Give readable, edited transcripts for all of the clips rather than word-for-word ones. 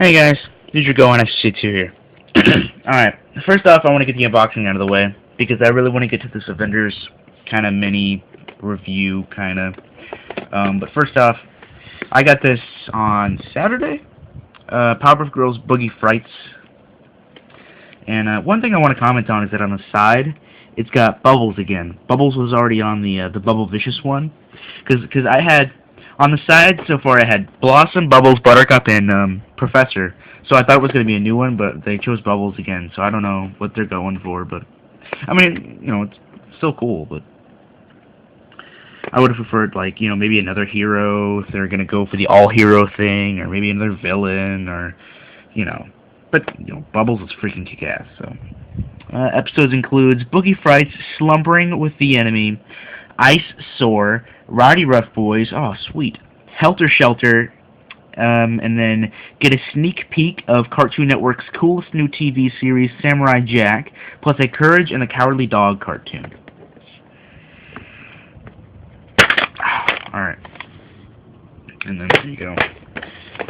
Hey guys, this is your going SC2 here. Alright, first off I want to get the unboxing out of the way, because I really want to get to this Avengers kind of mini review, kind of. But first off, I got this on Saturday, Powerpuff Girls Boogie Frights. And one thing I want to comment on is that on the side, it's got Bubbles again. Bubbles was already on the Bubble Vicious one, because I had on the side so far I had Blossom, Bubbles, Buttercup, and Professor. So I thought it was going to be a new one, but they chose Bubbles again. So I don't know what they're going for, but I mean, it's still cool. But I would have preferred, like, maybe another hero if they're going to go for the all-hero thing, or maybe another villain, or But Bubbles is freaking kick-ass. So episodes includes Boogie Frights, Slumbering with the Enemy, Ice Sore, Rowdy Rough Boys, oh sweet, Helter Shelter, and then get a sneak peek of Cartoon Network's coolest new TV series, Samurai Jack, plus a Courage and the Cowardly Dog cartoon. Alright. And then there you go.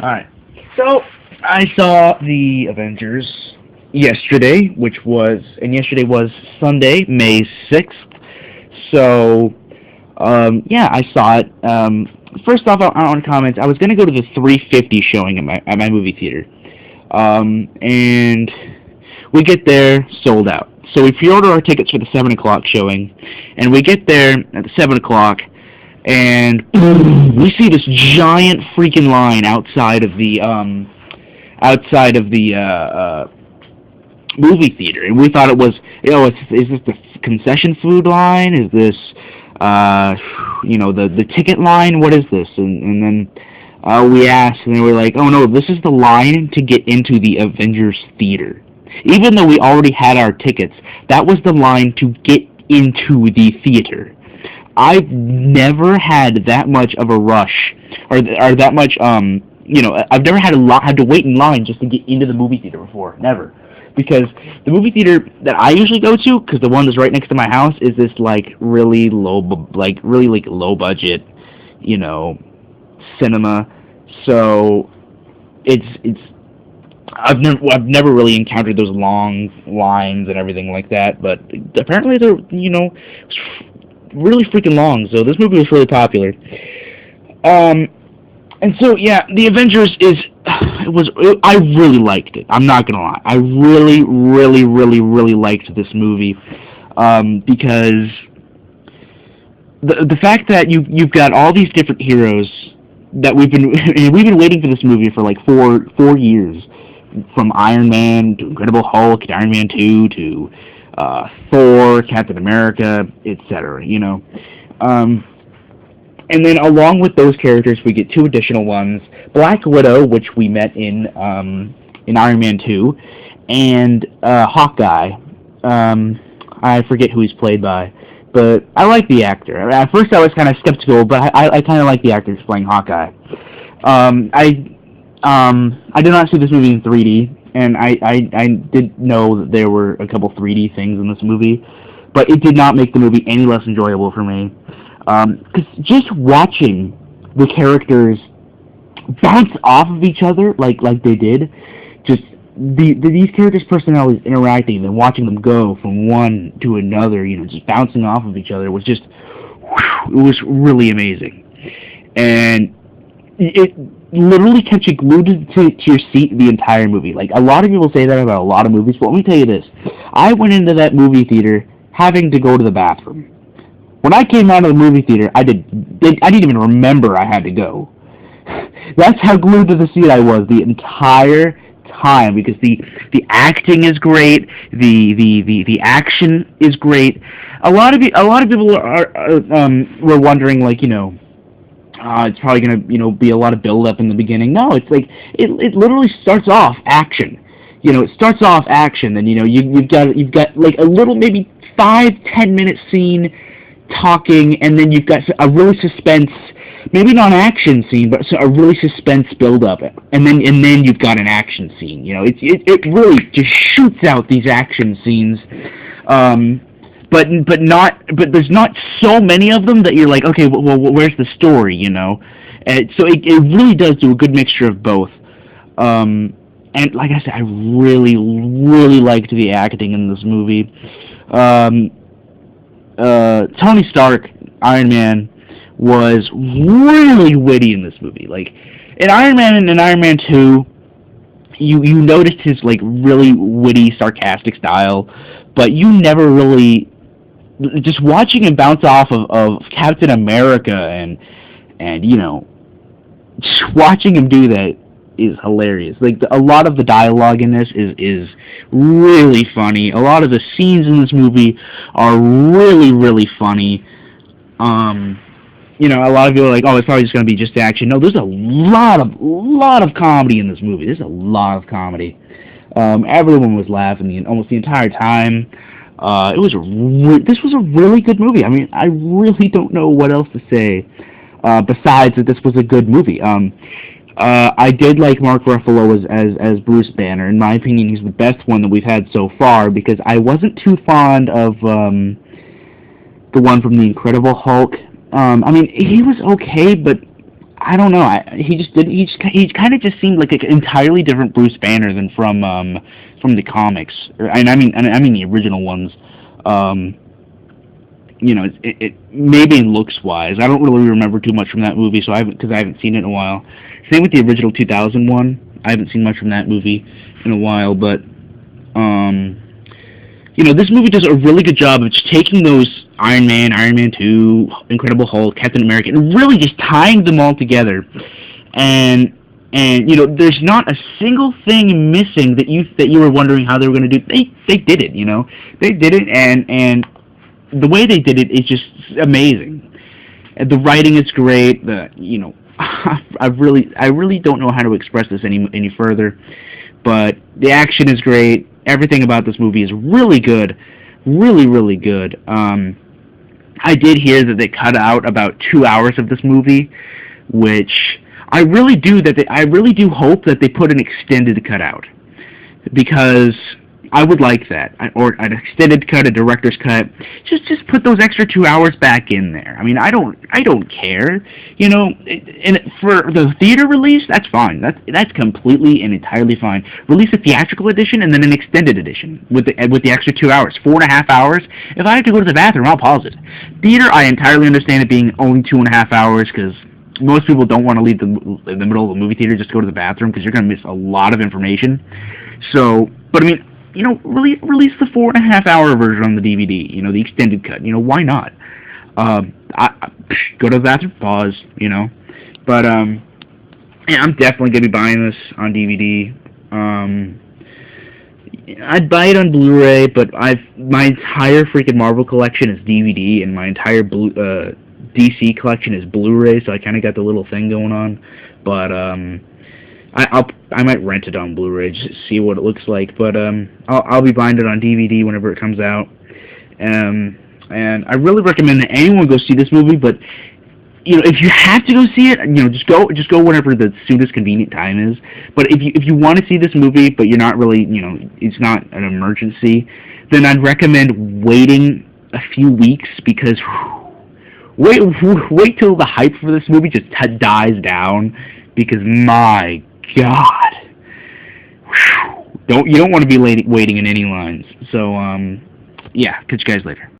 Alright. So, I saw the Avengers yesterday, yesterday was Sunday, May 6th. So, yeah, I saw it. First off, I want to comment. I was going to go to the 3:50 showing at my movie theater, and we get there, sold out. So we pre-order our tickets for the 7 o'clock showing, and we get there at 7 o'clock, and we see this giant freaking line outside of the movie theater, and we thought it was, is this the concession food line? Is this the ticket line? What is this? And then we asked, and they were like, oh no, this is the line to get into the Avengers theater. Even though we already had our tickets, that was the line to get into the theater. I've never had that much of a rush, or that much, I've never had to wait in line just to get into the movie theater before. Never. Because the movie theater that I usually go to, because the one that's right next to my house, is this really low budget, cinema. So I've never really encountered those long lines and everything like that. But apparently they're really freaking long. So this movie was really popular. And so, yeah, the Avengers I really liked it. I'm not gonna lie. I really, really, really, really liked this movie, because the fact that you've got all these different heroes that we've been waiting for this movie for like four years, from Iron Man to Incredible Hulk to Iron Man 2 to Thor, Captain America, etc. And then along with those characters, we get two additional ones: Black Widow, which we met in Iron Man 2, and Hawkeye. I forget who he's played by, but I like the actor. At first I was kind of skeptical, but I kind of like the actor playing Hawkeye. I did not see this movie in 3D, and I did know that there were a couple 3D things in this movie, but it did not make the movie any less enjoyable for me. Because just watching the characters bounce off of each other like they did, just these characters' personalities interacting and watching them go from one to another, just bouncing off of each other was just, it was really amazing. And it literally kept you glued to your seat the entire movie. Like, a lot of people say that about a lot of movies, but let me tell you this. I went into that movie theater having to go to the bathroom. When I came out of the movie theater, I didn't even remember I had to go. That's how glued to the seat I was the entire time, because the acting is great, the action is great. A lot of people were wondering, like, it's probably gonna be a lot of build up in the beginning. No, it's like it literally starts off action. It starts off action, then you've got like a little, maybe 5-10 minute scene talking, and then you've got a really suspense, maybe not an action scene, but a really suspense build up, and then you've got an action scene. It really just shoots out these action scenes, but there's not so many of them that you're like, okay, well where's the story, And so it really does do a good mixture of both. and like I said, I really, really liked the acting in this movie. Um, Tony Stark, Iron Man, was really witty in this movie. Like in Iron Man and in Iron Man 2, you noticed his like really witty, sarcastic style, but you never really just watching him bounce off of Captain America and watching him do that is hilarious. Like a lot of the dialogue in this is really funny. A lot of the scenes in this movie are really really funny. Um, a lot of people are like, oh, it's probably just gonna be just action. No, there's a lot of comedy in this movie. There's a lot of comedy. Everyone was laughing almost the entire time. This was a really good movie. I mean, I really don't know what else to say besides that this was a good movie. I did like Mark Ruffalo as Bruce Banner. In my opinion, he's the best one that we've had so far because I wasn't too fond of the one from the Incredible Hulk. I mean, he was okay, but I don't know. He just did. He kind of just seemed like an entirely different Bruce Banner than from the comics. And I mean the original ones. It maybe in looks wise. I don't really remember too much from that movie, so because I haven't seen it in a while. Same with the original 2001. I haven't seen much from that movie in a while, but this movie does a really good job of just taking those Iron Man, Iron Man 2, Incredible Hulk, Captain America, and really just tying them all together. And there's not a single thing missing that you were wondering how they were going to do. They did it. They did it, and the way they did it is just amazing. And the writing is great. I really don't know how to express this any further, but the action is great. Everything about this movie is really good, really really good. I did hear that they cut out about 2 hours of this movie, which I really do hope that they put an extended cut out, because I would like that, or an extended cut, a director's cut. Just put those extra 2 hours back in there. I mean, I don't care, And for the theater release, that's fine. That's completely and entirely fine. Release a theatrical edition and then an extended edition with the extra 2 hours, 4.5 hours. If I have to go to the bathroom, I'll pause it. Theater, I entirely understand it being only 2.5 hours because most people don't want to leave in the middle of the movie theater just to go to the bathroom because you're going to miss a lot of information. So, but I mean, release the 4.5 hour version on the DVD, the extended cut. Why not? Go to the bathroom, pause, But, yeah, I'm definitely going to be buying this on DVD. I'd buy it on Blu-ray, but my entire freaking Marvel collection is DVD, and my entire DC collection is Blu-ray, so I kind of got the little thing going on. But, I might rent it on Blu-ray just to see what it looks like, but I'll be buying it on DVD whenever it comes out. And I really recommend that anyone go see this movie. But if you have to go see it, just go whenever the soonest convenient time is. But if you want to see this movie, but you're not really, it's not an emergency, then I'd recommend waiting a few weeks because wait till the hype for this movie just dies down, because my God, you don't want to be waiting in any lines. So yeah, catch you guys later.